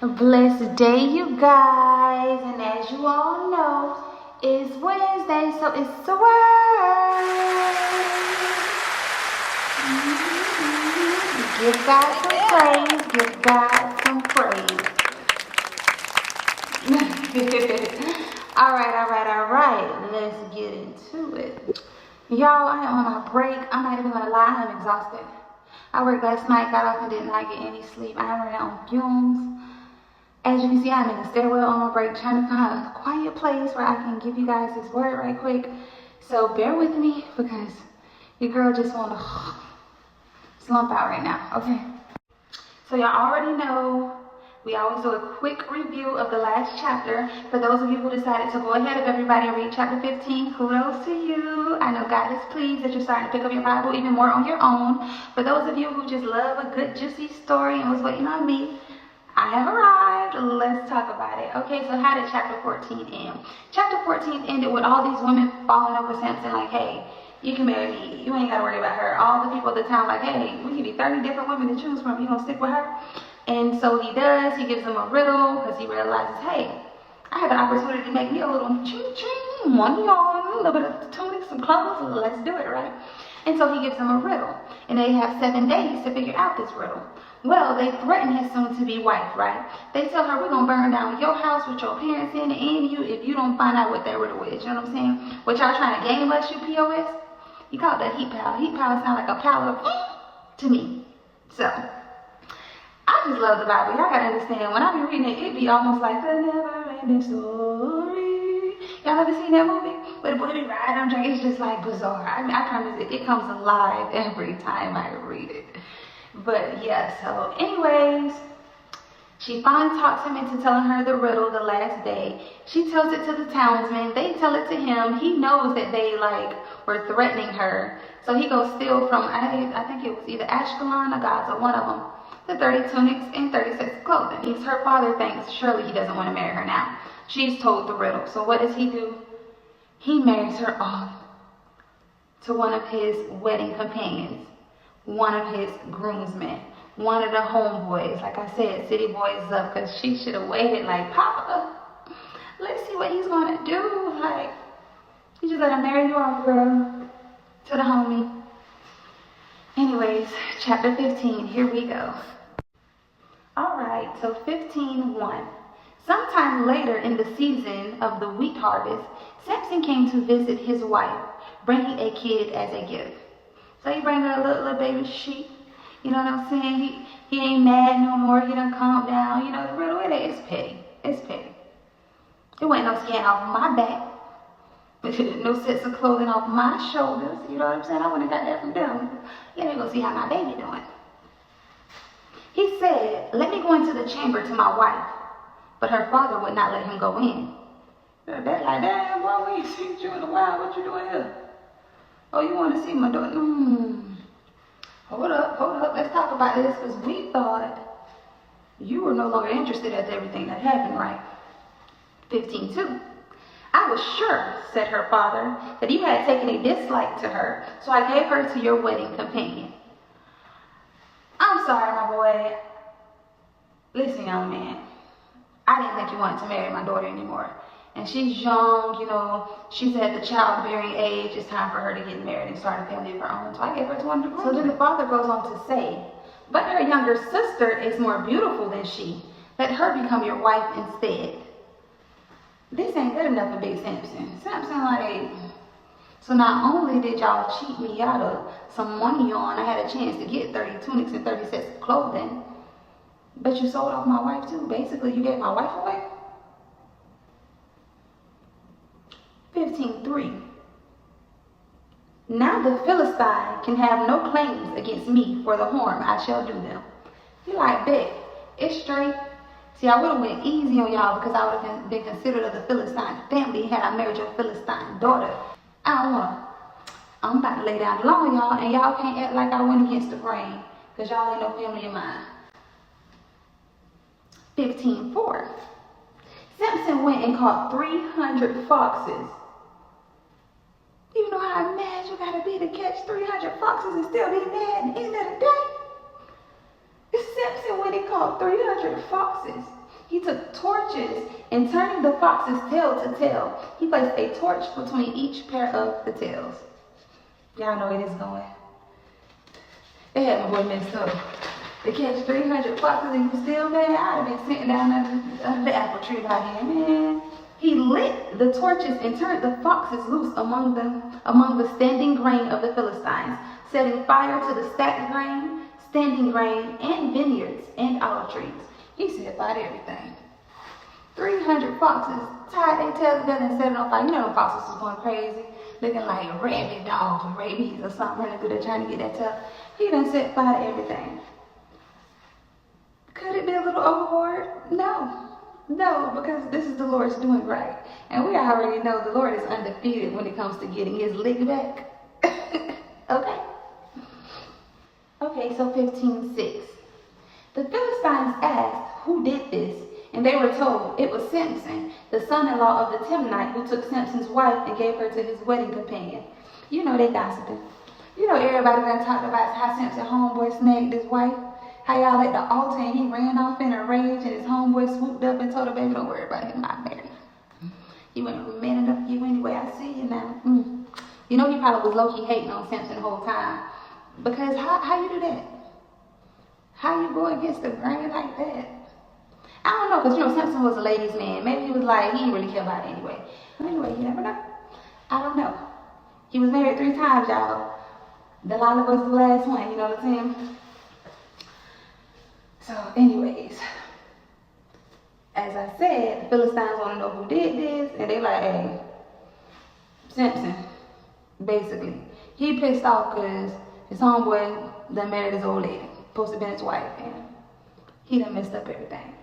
Blessed day, you guys. And as you all know, it's Wednesday, so it's the word. Give God some praise. Give God some praise. All right. Let's get into it. Y'all, I am on my break. I'm not even gonna lie, I'm exhausted. I worked last night, got off and did not get any sleep. I am running on fumes. As you can see, I'm in the stairwell on my break, trying to find a quiet place where I can give you guys this word right quick. So bear with me because your girl just wanna slump out right now, okay? So y'all already know we always do a quick review of the last chapter. For those of you who decided to go ahead of everybody and read chapter 15, kudos to you. I know God is pleased that you're starting to pick up your Bible even more on your own. For those of you who just love a good juicy story and was waiting on me, I have arrived. Let's talk about it. Okay, so how did chapter 14 end? Chapter 14 ended with all these women falling over Samson like, hey, you can marry me. You ain't got to worry about her. All the people of the town like, hey, we give you 30 different women to choose from. You gonna stick with her? And so he does. He gives them a riddle because he realizes, hey, I have an opportunity to make me a little ching-ching, money on, a little bit of tunics, some clothes. Let's do it, right? And so he gives them a riddle. And they have 7 days to figure out this riddle. Well, they threaten his soon-to-be wife, right? They tell her, we're going to burn down your house with your parents in it and you if you don't find out what that riddle is. You know what I'm saying? What y'all trying to game us, you POS? You call it that heat powder. Heat powder sound like a powder to me. So, I just love the Bible. Y'all gotta understand, when I be reading it, it be almost like the never-ending story. Y'all ever seen that movie? Where the boy be riding on dragon? It's just like bizarre. I mean, I promise it comes alive every time I read it. But yeah, so anyways, she finally talks him into telling her the riddle the last day. She tells it to the townsmen. They tell it to him. He knows that they were threatening her. So he goes steal from, I think it was either Ashkelon or Gaza, one of them, the 30 tunics and 30 sets of clothing. Her father thinks surely he doesn't want to marry her now. She's told the riddle. So what does he do? He marries her off to one of his wedding companions, one of his groomsmen, one of the homeboys. Like I said, city boys up, because she should have waited like, Papa, let's see what he's going to do. Like, you just let him marry you off, girl, to the homie. Anyways, chapter 15, here we go. Alright, so 15:1. Sometime later in the season of the wheat harvest, Samson came to visit his wife, bringing a kid as a gift. So he bring her a little baby sheep. You know what I'm saying? He ain't mad no more. He done calmed down. You know, the riddle, it's petty. It's petty. It wasn't no skin off my back. No sets of clothing off my shoulders. You know what I'm saying? I wouldn't have got that from them. Let me go see how my baby doing. He said, let me go into the chamber to my wife. But her father would not let him go in. They're like, damn, boy, we ain't seen you in a while. What you doing here? Oh, you want to see my daughter? Hold up. Let's talk about this, because we thought you were no longer interested in everything that happened, right? 15:2. I was sure, said her father, that you had taken a dislike to her, so I gave her to your wedding companion. I'm sorry, my boy. Listen, young man. I didn't think you wanted to marry my daughter anymore. And she's young, you know, she's at the childbearing age. It's time for her to get married and start a family of her own. So I gave her to one of the groomsmen. So then the father goes on to say, but her younger sister is more beautiful than she. Let her become your wife instead. This ain't good enough for Big Samson. So not only did y'all cheat me out of some money on, I had a chance to get 30 tunics and 30 sets of clothing, but you sold off my wife too. Basically, you gave my wife away. 15:3. Now the Philistine can have no claims against me for the harm I shall do them. You like, bet, it's straight. See, I would have went easy on y'all because I would have been considered of the Philistine family had I married your Philistine daughter. I'm about to lay down the law, y'all, and y'all can't act like I went against the grain because y'all ain't no family of mine. 15:4. Samson went and caught 300 foxes. You know how mad you gotta be to catch 300 foxes and still be mad at the end of the day? Samson went and caught 300 foxes He took torches and turning the fox's tail to tail, he placed a torch between each pair of the tails. Y'all know where this is going. They had my boy messed up. They catch 300 foxes and you still mad? I'd have been sitting down under the apple tree by him, man. He lit the torches and turned the foxes loose among the standing grain of the Philistines, setting fire to the stacked grain, standing grain, and vineyards and olive trees. He set fire to everything. 300 foxes tied their tails together and set it on fire. You know the foxes was going crazy, looking like rabid dogs with rabies or something running through there trying to get that tail. He done set fire to everything. Could it be a little overboard? No, because this is the Lord's doing right. And we already know the Lord is undefeated when it comes to getting his lick back. Okay, so 15:6. The Philistines asked, who did this? And they were told, it was Samson, the son-in-law of the Timnite, who took Samson's wife and gave her to his wedding companion. You know they gossiping. You know everybody done talked about how Samson homeboy snagged his wife. How y'all at the altar and he ran off in a rage and his homeboy swooped up and told her, baby, don't worry about him, I'm married. He wasn't man enough for you anyway, I see you now. You know he probably was low-key hating on Samson the whole time. Because how you do that? How you go against the grain like that? I don't know, because you know Samson was a ladies' man. Maybe he was like, he didn't really care about it anyway. But anyway, you never know. I don't know. He was married 3 times, y'all. Delilah was the last one, you know what I'm saying? So anyways, as I said, the Philistines want to know who did this, and they like, hey, Samson, basically. He pissed off because his homeboy done married his old lady, supposed to be his wife, and he done messed up everything.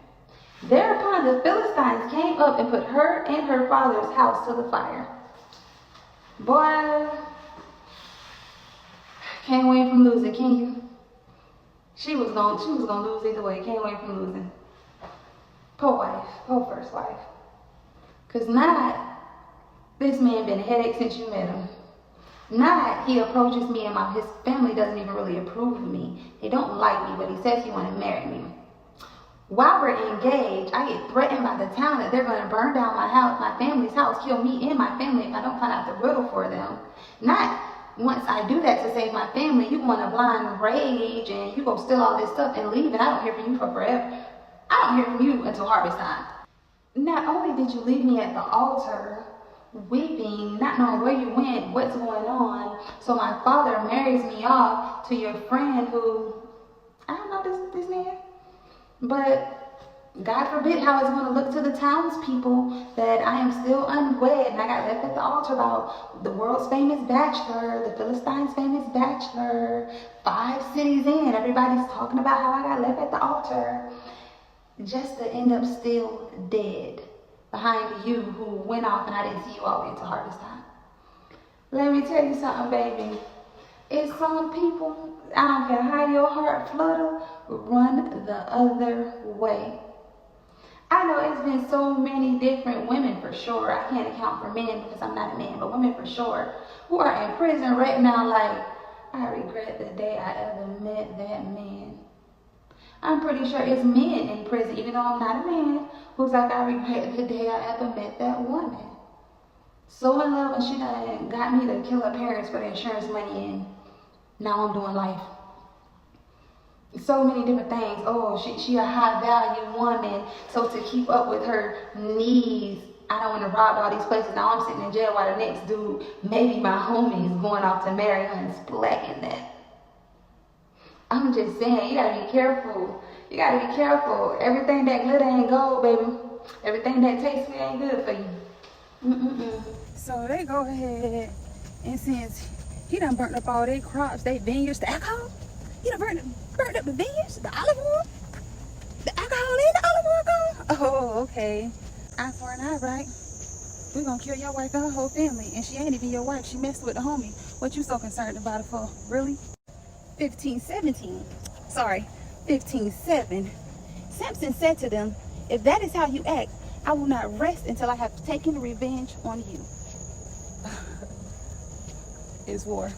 Thereupon the Philistines came up and put her and her father's house to the fire. Boy, can't win from losing, can you? She was gonna lose either way. Can't win from losing. Poor first wife. Cause not this man been a headache since you met him. Not he approaches me and his family doesn't even really approve of me. They don't like me, but he says he want to marry me. While we're engaged, I get threatened by the town that they're going to burn down my house, my family's house, kill me and my family if I don't find out the riddle for them. Not once I do that to save my family, you go in a blind rage and you go steal all this stuff and leave, and I don't hear from you for forever. I don't hear from you until harvest time. Not only did you leave me at the altar, weeping, not knowing where you went, what's going on, so my father marries me off to your friend who, I don't know this man, but God forbid how it's going to look to the townspeople that I am still unwed and I got left at the altar about the world's famous bachelor, the Philistines' famous bachelor, 5 cities in, everybody's talking about how I got left at the altar, just to end up still dead behind you who went off and I didn't see you all the way into harvest time. Let me tell you something, baby. It's some people, I don't care how your heart flutter, run the other way. I know it's been so many different women for sure. I can't account for men because I'm not a man, but women for sure who are in prison right now like, I regret the day I ever met that man. I'm pretty sure it's men in prison, even though I'm not a man, who's like, I regret the day I ever met that woman. So in love, and she done got me to kill her parents for the insurance money, and now I'm doing life. So many different things. Oh, she a high value woman, so to keep up with her needs, I don't want to rob all these places. Now I'm sitting in jail while the next dude, maybe my homie, is going off to marry her and splacking that. I'm just saying, you gotta be careful. You gotta be careful. Everything that glitter ain't gold, baby. Everything that tastes sweet ain't good for you. So they go ahead, and since he done burnt up all their crops, their vineyards, the alcohol, he done burnt up the vineyards, the olive oil, the alcohol and the olive oil gone. Oh, okay. Eye for an eye, right? We're gonna kill your wife and her whole family, and she ain't even your wife. She messed with the homie. What you so concerned about it for? Really? 15:7. Samson said to them, if that is how you act, I will not rest until I have taken revenge on you. It's war.